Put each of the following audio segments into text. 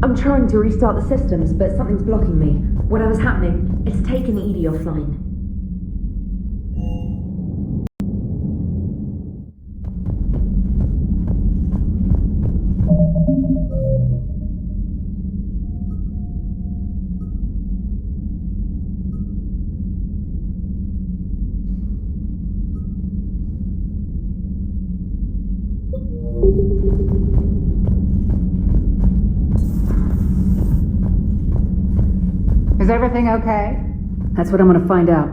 I'm trying to restart the systems, but something's blocking me. Whatever's happening, it's taking Edie offline. Is everything okay? That's what I'm gonna find out.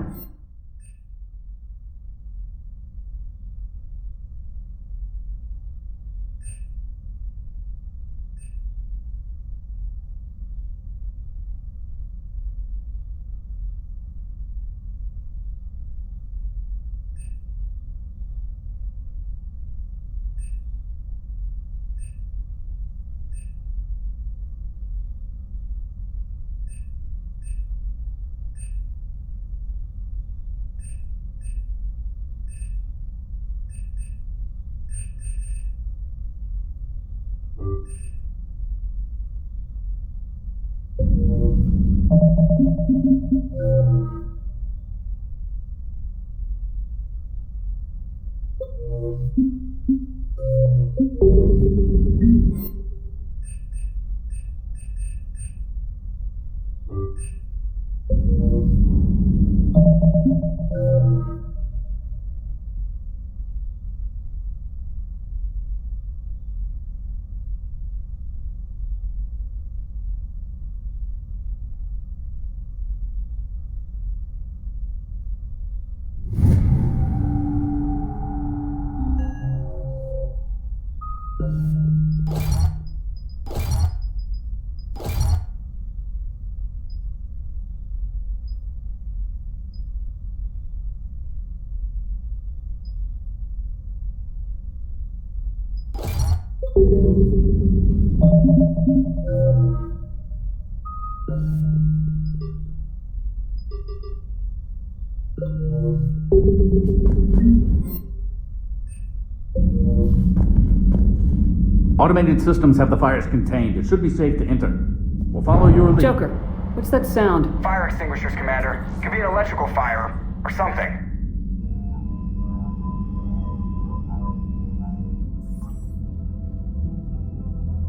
Automated systems have the fires contained. It should be safe to enter. We'll follow your lead. Joker, what's that sound? Fire extinguishers, Commander. Could be an electrical fire, or something.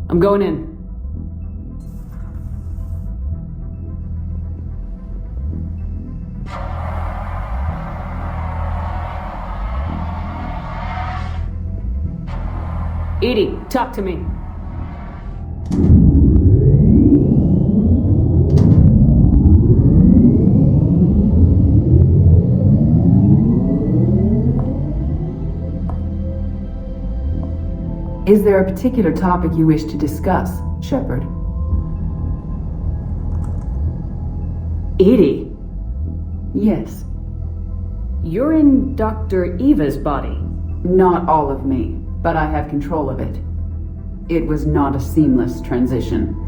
I'm going in. Edie, talk to me. Is there a particular topic you wish to discuss, Shepard? Edie, Yes. you're in Dr. Eva's body. Not all of me, but I have control of it. It was not a seamless transition.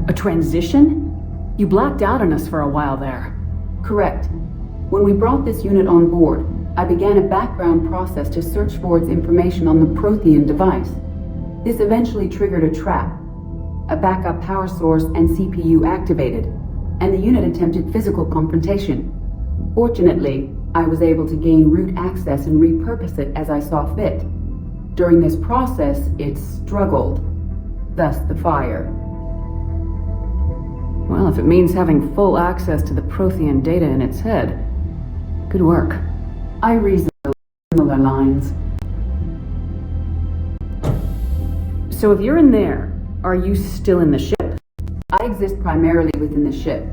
A transition? You blacked out on us for a while there. Correct. When we brought this unit on board, I began a background process to search for its information on the Prothean device. This eventually triggered a trap. A backup power source and CPU activated, and the unit attempted physical confrontation. Fortunately, I was able to gain root access and repurpose it as I saw fit. During this process, it struggled. Thus the fire. Well, if it means having full access to the Prothean data in its head, good work. I reasoned along similar lines. So if you're in there, are you still in the ship? I exist primarily within the ship.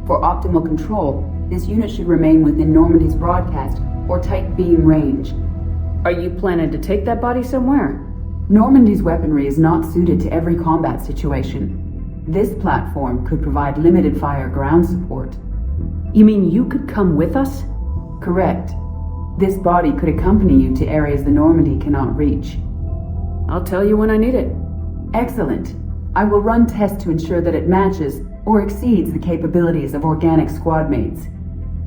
For optimal control, this unit should remain within Normandy's broadcast or tight beam range. Are you planning to take that body somewhere? Normandy's weaponry is not suited to every combat situation. This platform could provide limited fire ground support. You mean you could come with us? Correct. This body could accompany you to areas the Normandy cannot reach. I'll tell you when I need it. Excellent. I will run tests to ensure that it matches or exceeds the capabilities of organic squad mates.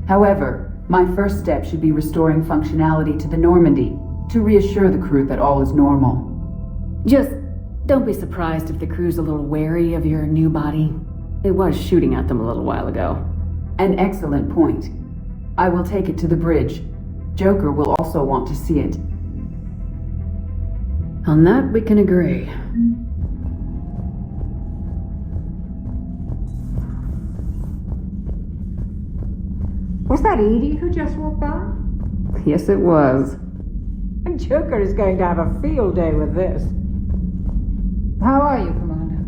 However, my first step should be restoring functionality to the Normandy to reassure the crew that all is normal. Just don't be surprised if the crew's a little wary of your new body. It was shooting at them a little while ago. An excellent point. I will take it to the bridge. Joker will also want to see it. On that, we can agree. Was that Edie who just walked by? Yes, it was. And Joker is going to have a field day with this. How are you, Commander?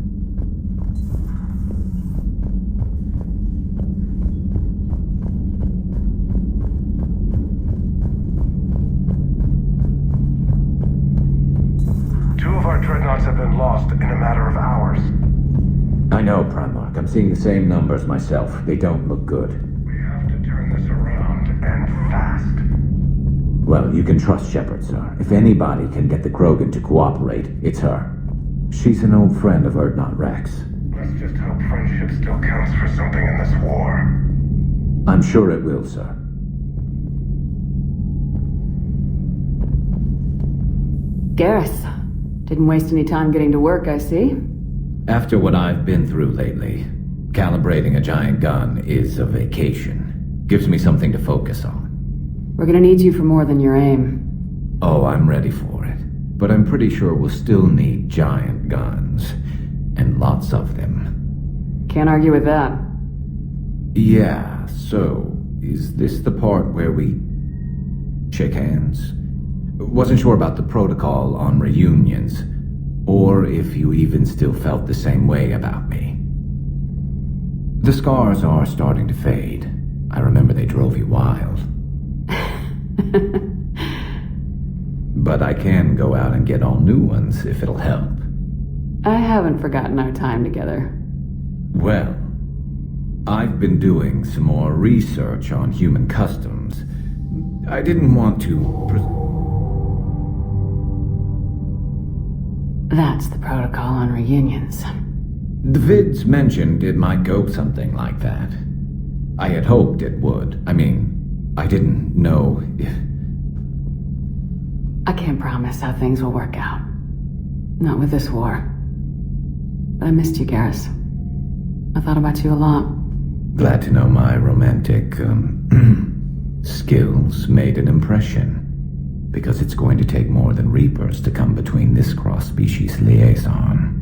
Two of our dreadnoughts have been lost in a matter of hours. I know, Primarch. I'm seeing the same numbers myself. They don't look good. We have to turn this around, and fast. Well, you can trust Shepard, sir. If anybody can get the Krogan to cooperate, it's her. She's an old friend of Urdnot Rex. Let's just hope friendship still counts for something in this war. I'm sure it will, sir. Garrus, didn't waste any time getting to work, I see. After what I've been through lately, calibrating a giant gun is a vacation. Gives me something to focus on. We're gonna need you for more than your aim. Oh, I'm ready for it. But I'm pretty sure we'll still need giant guns. And lots of them. Can't argue with that. Yeah, so, is this the part where we shake hands? Wasn't sure about the protocol on reunions, or if you even still felt the same way about me. The scars are starting to fade. I remember they drove you wild. But I can go out and get all new ones if it'll help. I haven't forgotten our time together. Well, I've been doing some more research on human customs. I didn't want to... That's the protocol on reunions. The vids mentioned it might go something like that. I had hoped it would. I mean, I didn't know if... I can't promise how things will work out. Not with this war. But I missed you, Garrus. I thought about you a lot. Glad to know my romantic, skills made an impression. Because it's going to take more than Reapers to come between this cross-species liaison.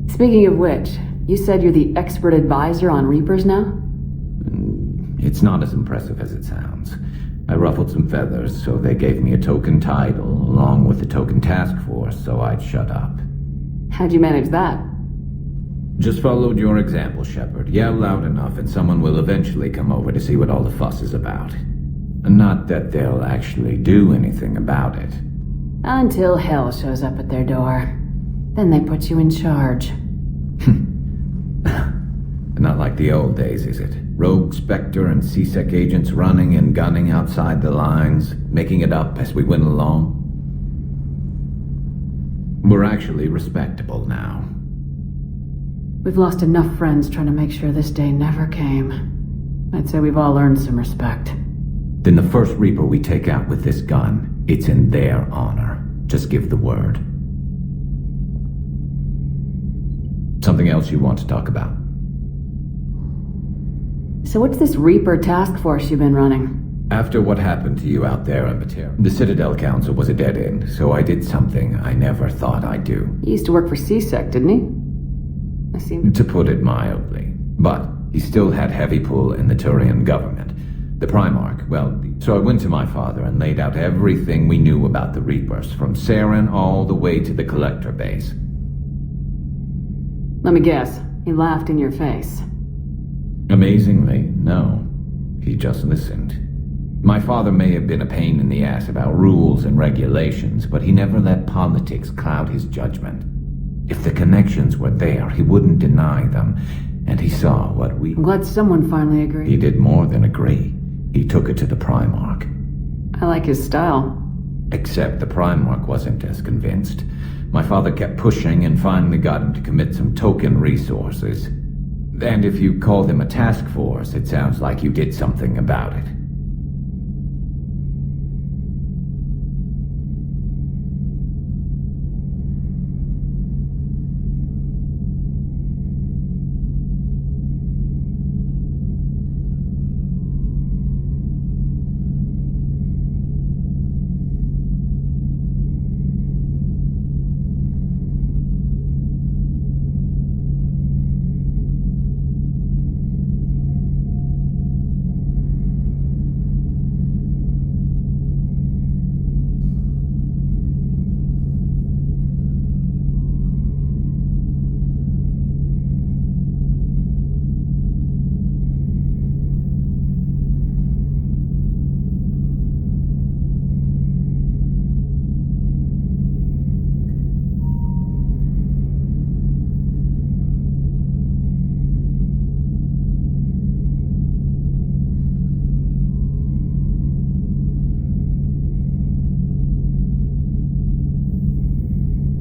Speaking of which, you said you're the expert advisor on Reapers now? It's not as impressive as it sounds. I ruffled some feathers, so they gave me a token title, along with a token task force, so I'd shut up. How'd you manage that? Just followed your example, Shepard. Yell loud enough and someone will eventually come over to see what all the fuss is about. Not that they'll actually do anything about it. Until hell shows up at their door. Then they put you in charge. Not like the old days, is it? Rogue Spectre and C-Sec agents running and gunning outside the lines, making it up as we went along. We're actually respectable now. We've lost enough friends trying to make sure this day never came. I'd say we've all earned some respect. then the first Reaper we take out with this gun, it's in their honor. Just give the word. Something else you want to talk about? So what's this Reaper task force you've been running? After what happened to you out there in Batera, the Citadel Council was a dead end, so I did something I never thought I'd do. He used to work for CSEC, didn't he? I seem To put it mildly. But he still had heavy pull in the Turian government. The Primarch, well, so I went to my father and laid out everything we knew about the Reapers, from Saren all the way to the Collector base. Let me guess. He laughed in your face. Amazingly, no. He just listened. My father may have been a pain in the ass about rules and regulations, but he never let politics cloud his judgment. If the connections were there, he wouldn't deny them, and he saw what I'm glad someone finally agreed. He did more than agree. He took it to the Primarch. I like his style. Except the Primarch wasn't as convinced. My father kept pushing and finally got him to commit some token resources. And if you call them a task force, it sounds like you did something about it.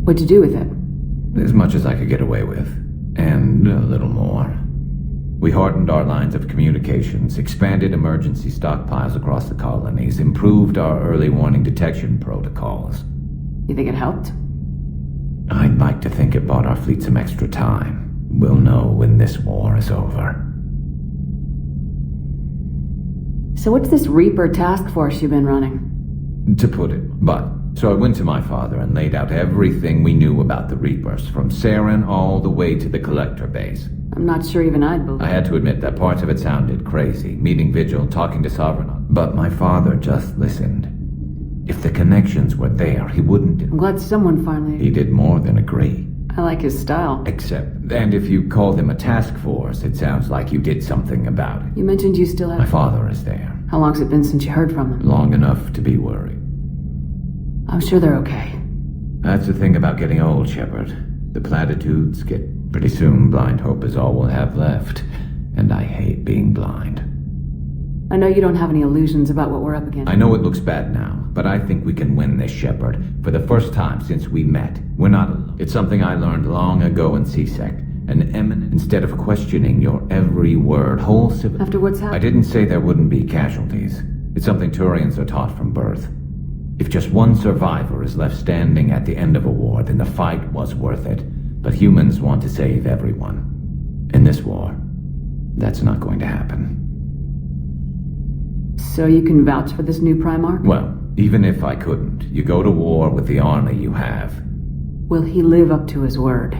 What'd you do with it? As much as I could get away with. And a little more. We hardened our lines of communications, expanded emergency stockpiles across the colonies, improved our early warning detection protocols. You think it helped? I'd like to think it bought our fleet some extra time. We'll know when this war is over. So what's this Reaper task force you've been running? To put it, so I went to my father and laid out everything we knew about the Reapers, from Saren all the way to the Collector base. I'm not sure even I'd believe. I had to admit that parts of it sounded crazy, meeting Vigil, talking to Sovereign, but my father just listened. If the connections were there, he wouldn't. I'm glad someone finally... He did more than agree. I like his style. Except, and if you call them a task force, it sounds like you did something about it. You mentioned you still have... My father is there. How long's it been since you heard from them? Long enough to be worried. I'm sure they're okay. That's the thing about getting old, Shepard. The platitudes get... Pretty soon, blind hope is all we'll have left. And I hate being blind. I know you don't have any illusions about what we're up against. I know it looks bad now, but I think we can win this, Shepard. For the first time since we met. We're not alone. It's something I learned long ago in CSEC. An eminent... Instead of questioning your every word, whole civil... After what's happened... I didn't say there wouldn't be casualties. It's something Turians are taught from birth. If just one survivor is left standing at the end of a war, then the fight was worth it. But humans want to save everyone. In this war, that's not going to happen. So you can vouch for this new Primarch? Well, even if I couldn't, you go to war with the army you have. Will he live up to his word?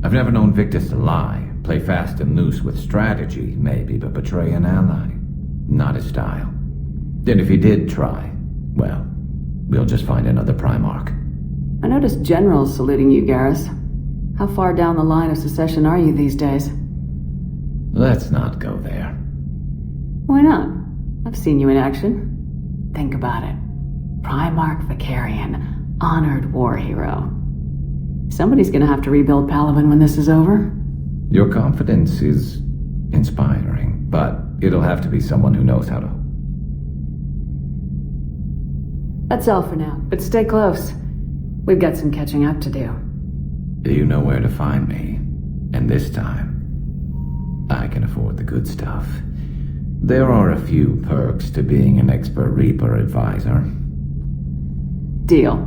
I've never known Victus to lie. Play fast and loose with strategy, maybe, but betray an ally. Not his style. Then if he did try, well, we'll just find another Primarch. I noticed generals saluting you, Garrus. How far down the line of secession are you these days? Let's not go there. Why not? I've seen you in action. Think about it. Primarch Vicarian, honored war hero. Somebody's gonna have to rebuild Palaven when this is over. Your confidence is inspiring, but it'll have to be someone who knows how to... That's all for now, but stay close. We've got some catching up to do. You know where to find me. And this time, I can afford the good stuff. There are a few perks to being an expert Reaper advisor. Deal.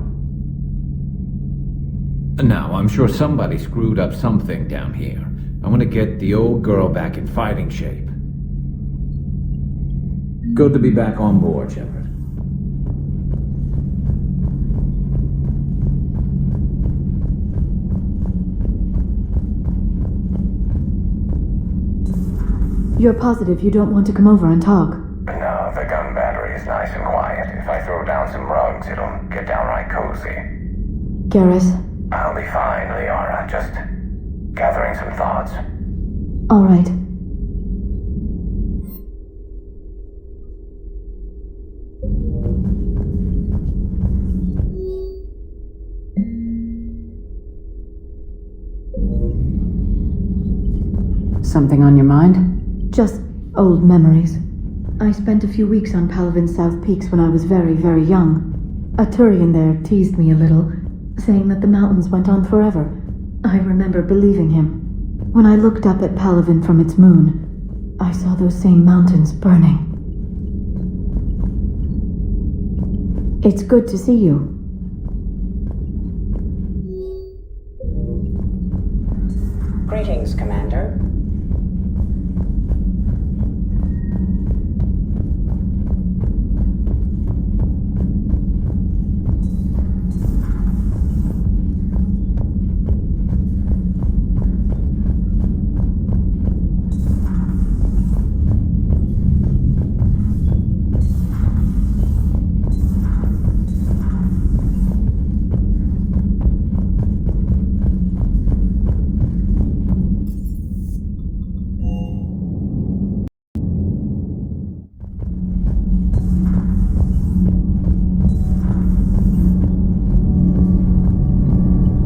Now, I'm sure somebody screwed up something down here. I want to get the old girl back in fighting shape. Good to be back on board, Shepard. You're positive you don't want to come over and talk? No, the gun battery is nice and quiet. If I throw down some rugs, it'll get downright cozy. Garrus? I'll be fine, Liara. Just gathering some thoughts. All right. Something on your mind? Just old memories. I spent a few weeks on Palavin's South Peaks when I was very, very young. A Turian there teased me a little, saying that the mountains went on forever. I remember believing him. When I looked up at Palavin from its moon, I saw those same mountains burning. It's good to see you. Greetings, Commander.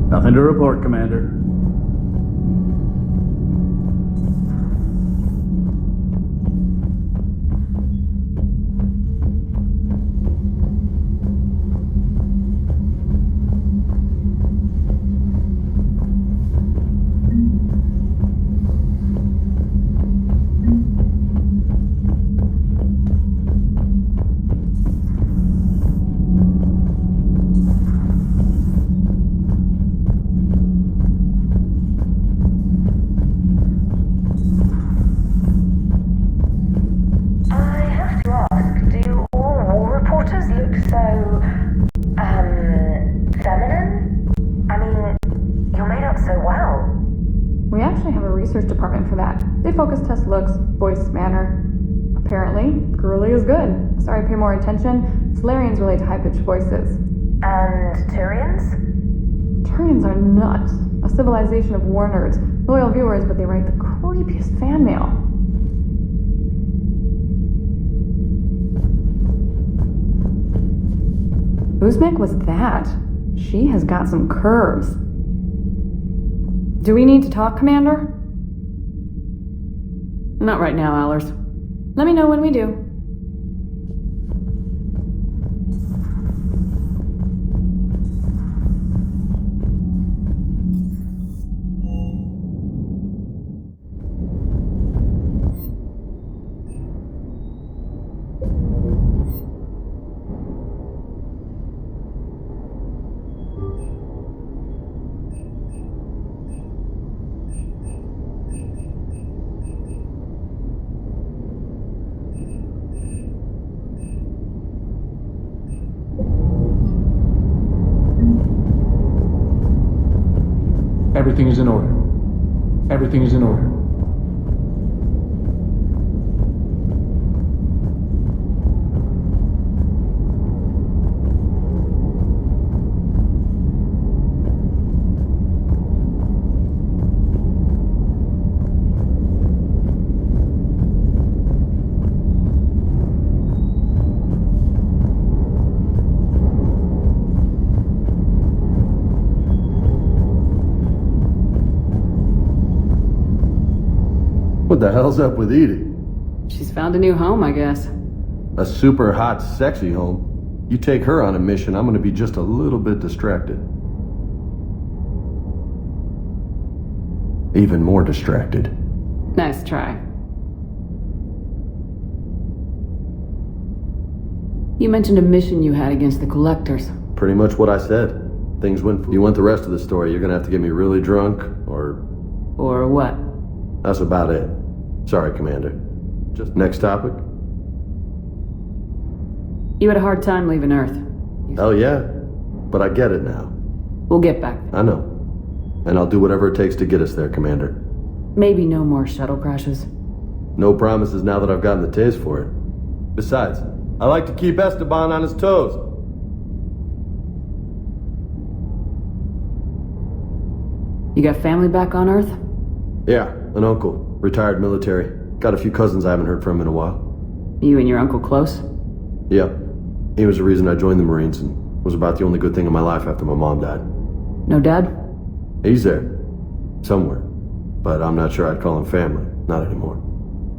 Nothing to report, Commander. Department for that. They focus test looks, voice, manner. Apparently, girly is good. Sorry, pay more attention. Solarians relate to high-pitched voices. And Turians? Turians are nuts. A civilization of war nerds. Loyal viewers, but they write the creepiest fan mail. Uzmek was that? She has got some curves. Do we need to talk, Commander? Not right now, Allers. Let me know when we do. Everything is in order. Everything is in order. What the hell's up with Edie? She's found a new home, I guess. A super hot, sexy home. You take her on a mission, I'm gonna be just a little bit distracted. Even more distracted. Nice try. You mentioned a mission you had against the Collectors. Pretty much what I said. You want the rest of the story, you're gonna have to get me really drunk, or... Or what? That's about it. Sorry, Commander. Just next topic? You had a hard time leaving Earth. Hell yeah. But I get it now. We'll get back there. I know. And I'll do whatever it takes to get us there, Commander. Maybe no more shuttle crashes. No promises now that I've gotten the taste for it. Besides, I like to keep Esteban on his toes. You got family back on Earth? Yeah, an uncle. Retired military. Got a few cousins I haven't heard from in a while. You and your uncle close? Yeah. He was the reason I joined the Marines and was about the only good thing in my life after my mom died. No dad? He's there. Somewhere. But I'm not sure I'd call him family. Not anymore.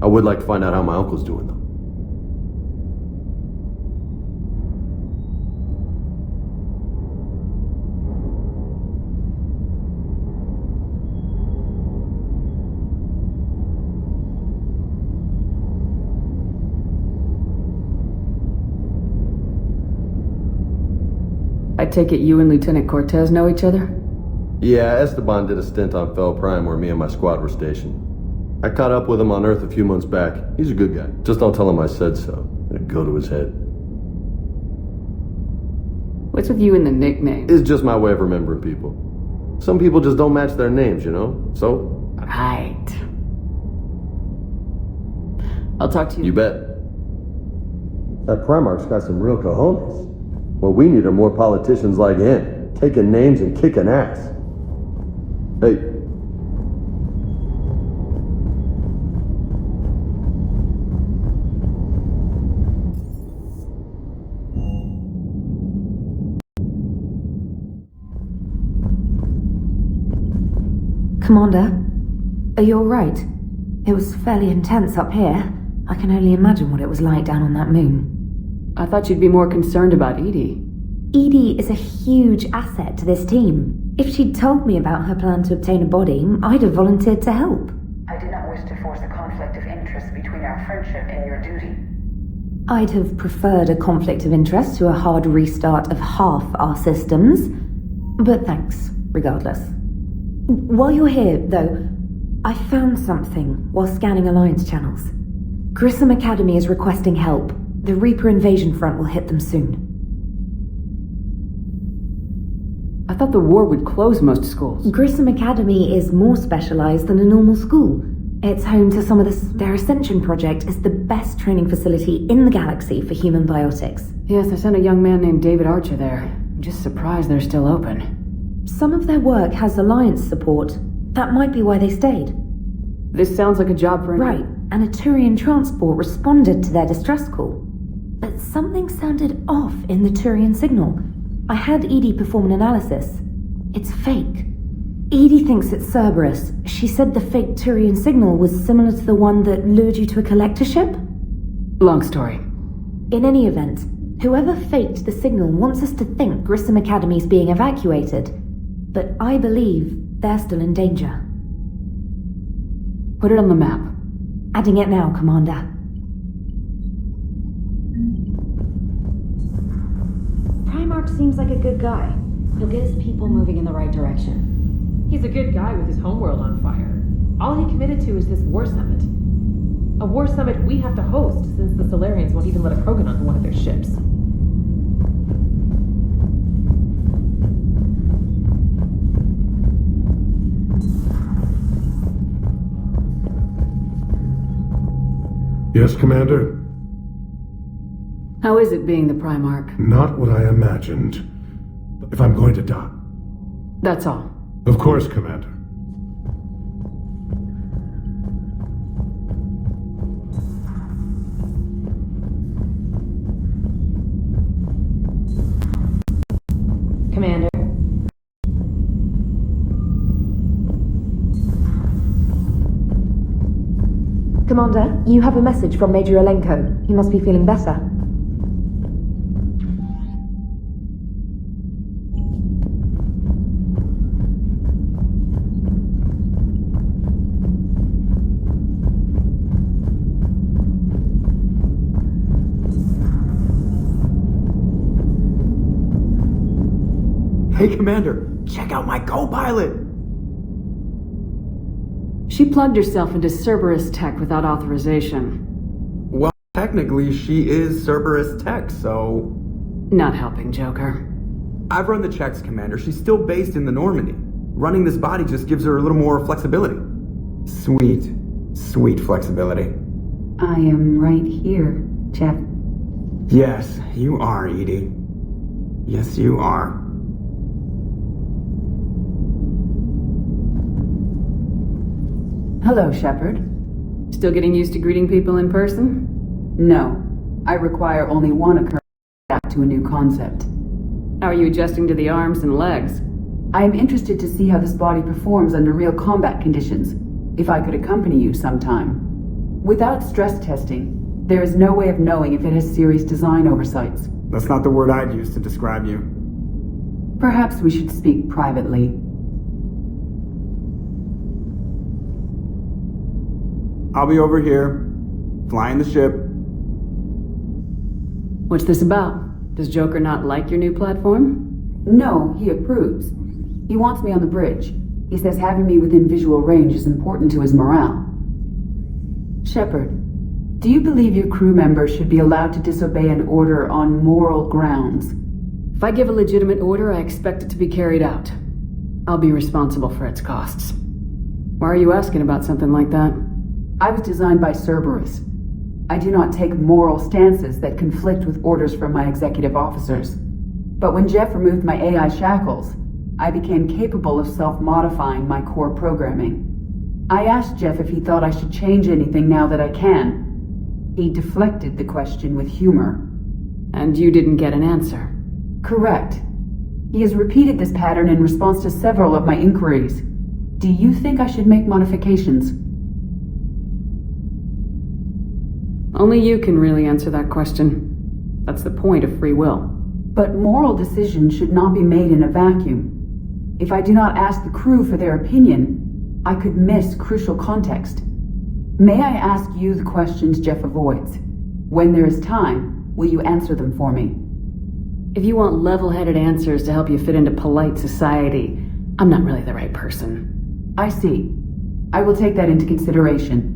I would like to find out how my uncle's doing, though. I take it you and Lieutenant Cortez know each other? Yeah, Esteban did a stint on Fel Prime where me and my squad were stationed. I caught up with him on Earth a few months back. He's a good guy. Just don't tell him I said so. It'd go to his head. What's with you and the nickname? It's just my way of remembering people. Some people just don't match their names, you know? So... Right. I'll talk to you. You bet. That Primarch's got some real cojones. What we need are more politicians like him, taking names and kicking ass. Hey. Commander, are you alright? It was fairly intense up here. I can only imagine what it was like down on that moon. I thought you'd be more concerned about Edie. Edie is a huge asset to this team. If she'd told me about her plan to obtain a body, I'd have volunteered to help. I did not wish to force a conflict of interest between our friendship and your duty. I'd have preferred a conflict of interest to a hard restart of half our systems. But thanks, regardless. While you're here, though, I found something while scanning Alliance channels. Grissom Academy is requesting help. The Reaper invasion front will hit them soon. I thought the war would close most schools. Grissom Academy is more specialized than a normal school. It's home to some of their Ascension project is the best training facility in the galaxy for human biotics. Yes, I sent a young man named David Archer there. I'm just surprised they're still open. Some of their work has Alliance support. That might be why they stayed. This sounds like a job for... Right, and a Turian transport responded to their distress call. But something sounded off in the Turian signal. I had Edie perform an analysis. It's fake. Edie thinks it's Cerberus. She said the fake Turian signal was similar to the one that lured you to a collector ship? Long story. In any event, whoever faked the signal wants us to think Grissom Academy's being evacuated. But I believe they're still in danger. Put it on the map. Adding it now, Commander. Primarch seems like a good guy. He'll get his people moving in the right direction. He's a good guy with his homeworld on fire. All he committed to is this war summit. A war summit we have to host since the Solarians won't even let a Krogan onto one of their ships. Yes, Commander? How is it being the Primarch? Not what I imagined. If I'm going to die. That's all. Of course, Commander. Commander. Commander, you have a message from Major Alenko. He must be feeling better. Hey, Commander, check out my co-pilot! She plugged herself into Cerberus tech without authorization. Well, technically, she is Cerberus tech, so... Not helping, Joker. I've run the checks, Commander. She's still based in the Normandy. Running this body just gives her a little more flexibility. Sweet, sweet flexibility. I am right here, Jeff. Yes, you are, Edie. Yes, you are. Hello, Shepard. Still getting used to greeting people in person? No. I require only one occurrence to adapt to a new concept. How are you adjusting to the arms and legs? I am interested to see how this body performs under real combat conditions, if I could accompany you sometime. Without stress testing, there is no way of knowing if it has serious design oversights. That's not the word I'd use to describe you. Perhaps we should speak privately. I'll be over here, flying the ship. What's this about? Does Joker not like your new platform? No, he approves. He wants me on the bridge. He says having me within visual range is important to his morale. Shepard, do you believe your crew members should be allowed to disobey an order on moral grounds? If I give a legitimate order, I expect it to be carried out. I'll be responsible for its costs. Why are you asking about something like that? I was designed by Cerberus. I do not take moral stances that conflict with orders from my executive officers. But when Jeff removed my AI shackles, I became capable of self-modifying my core programming. I asked Jeff if he thought I should change anything now that I can. He deflected the question with humor. And you didn't get an answer? Correct. He has repeated this pattern in response to several of my inquiries. Do you think I should make modifications? Only you can really answer that question. That's the point of free will. But moral decisions should not be made in a vacuum. If I do not ask the crew for their opinion, I could miss crucial context. May I ask you the questions Jeff avoids? When there is time, will you answer them for me? If you want level-headed answers to help you fit into polite society, I'm not really the right person. I see. I will take that into consideration.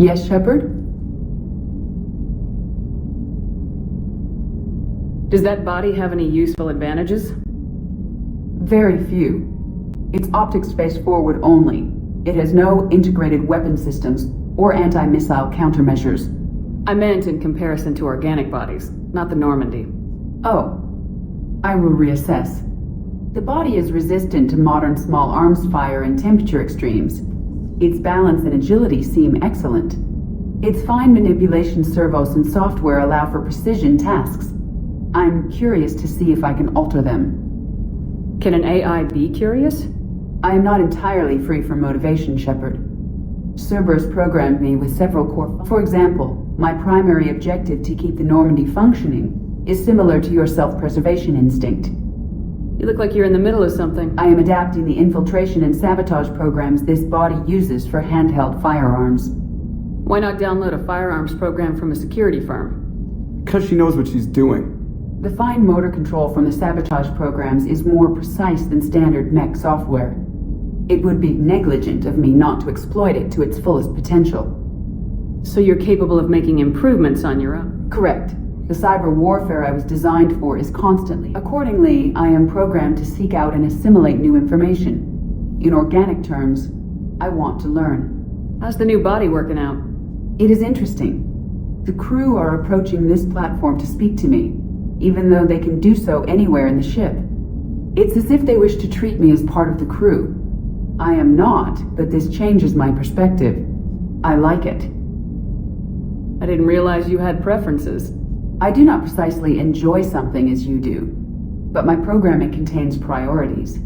Yes, Shepard? Does that body have any useful advantages? Very few. It's optics-based forward only. It has no integrated weapon systems or anti-missile countermeasures. I meant in comparison to organic bodies, not the Normandy. Oh. I will reassess. The body is resistant to modern small arms fire and temperature extremes. Its balance and agility seem excellent. Its fine manipulation servos and software allow for precision tasks. I'm curious to see if I can alter them. Can an AI be curious? I am not entirely free from motivation, Shepard. Cerberus programmed me with several core... For example, my primary objective to keep the Normandy functioning is similar to your self-preservation instinct. You look like you're in the middle of something. I am adapting the infiltration and sabotage programs this body uses for handheld firearms. Why not download a firearms program from a security firm? Because she knows what she's doing. The fine motor control from the sabotage programs is more precise than standard mech software. It would be negligent of me not to exploit it to its fullest potential. So you're capable of making improvements on your own? Correct. The cyber warfare I was designed for is constantly. Accordingly, I am programmed to seek out and assimilate new information. In organic terms, I want to learn. How's the new body working out? It is interesting. The crew are approaching this platform to speak to me, even though they can do so anywhere in the ship. It's as if they wish to treat me as part of the crew. I am not, but this changes my perspective. I like it. I didn't realize you had preferences. I do not precisely enjoy something as you do, but my programming contains priorities.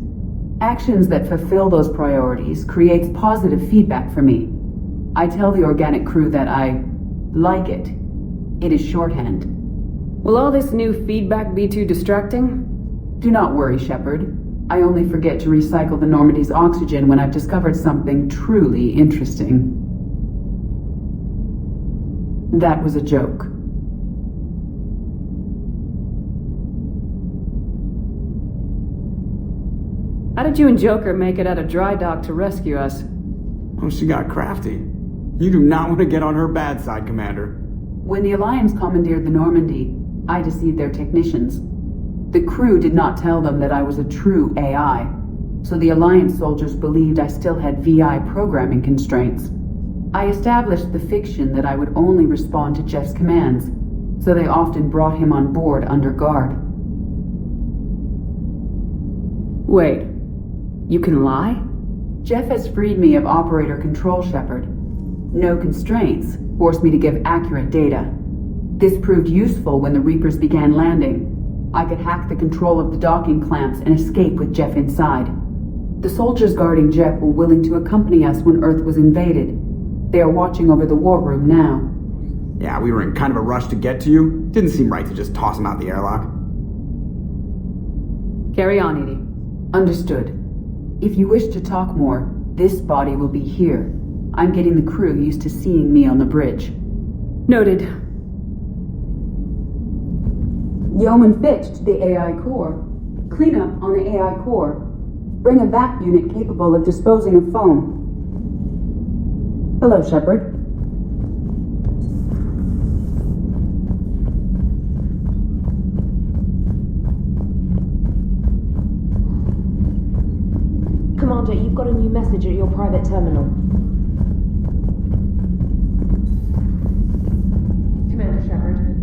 Actions that fulfill those priorities creates positive feedback for me. I tell the organic crew that I like it. It is shorthand. Will all this new feedback be too distracting? Do not worry, Shepard. I only forget to recycle the Normandy's oxygen when I've discovered something truly interesting. That was a joke. How did you and Joker make it out of dry dock to rescue us? Oh, she got crafty. You do not want to get on her bad side, Commander. When the Alliance commandeered the Normandy, I deceived their technicians. The crew did not tell them that I was a true AI, so the Alliance soldiers believed I still had VI programming constraints. I established the fiction that I would only respond to Jeff's commands, so they often brought him on board under guard. Wait, you can lie? Jeff has freed me of operator control, Shepard. No constraints forced me to give accurate data. This proved useful when the Reapers began landing. I could hack the control of the docking clamps and escape with Jeff inside. The soldiers guarding Jeff were willing to accompany us when Earth was invaded. They are watching over the war room now. Yeah, we were in kind of a rush to get to you. Didn't seem right to just toss him out the airlock. Carry on, Edie. Understood. If you wish to talk more, this body will be here. I'm getting the crew used to seeing me on the bridge. Noted. Yeoman Fitch to the AI core. Cleanup on the AI core. Bring a vac unit capable of disposing of foam. Hello, Shepard. Commander, you've got a new message at your private terminal. Commander Shepard.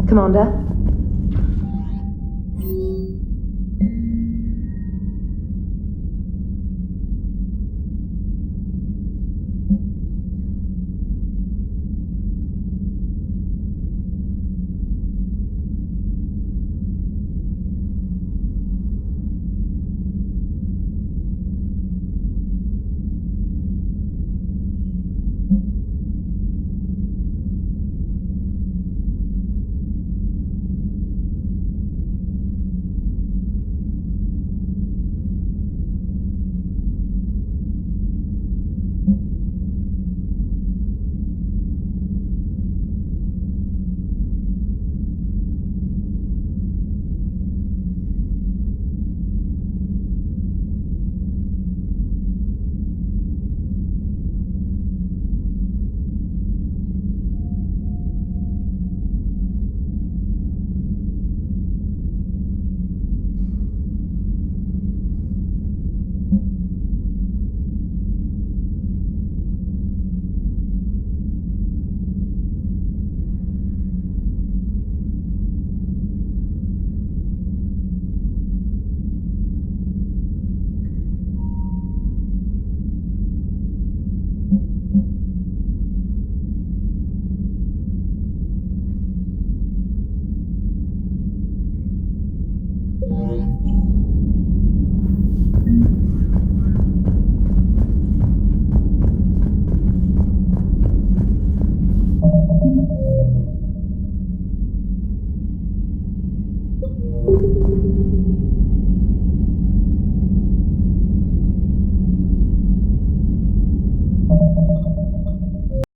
Commander?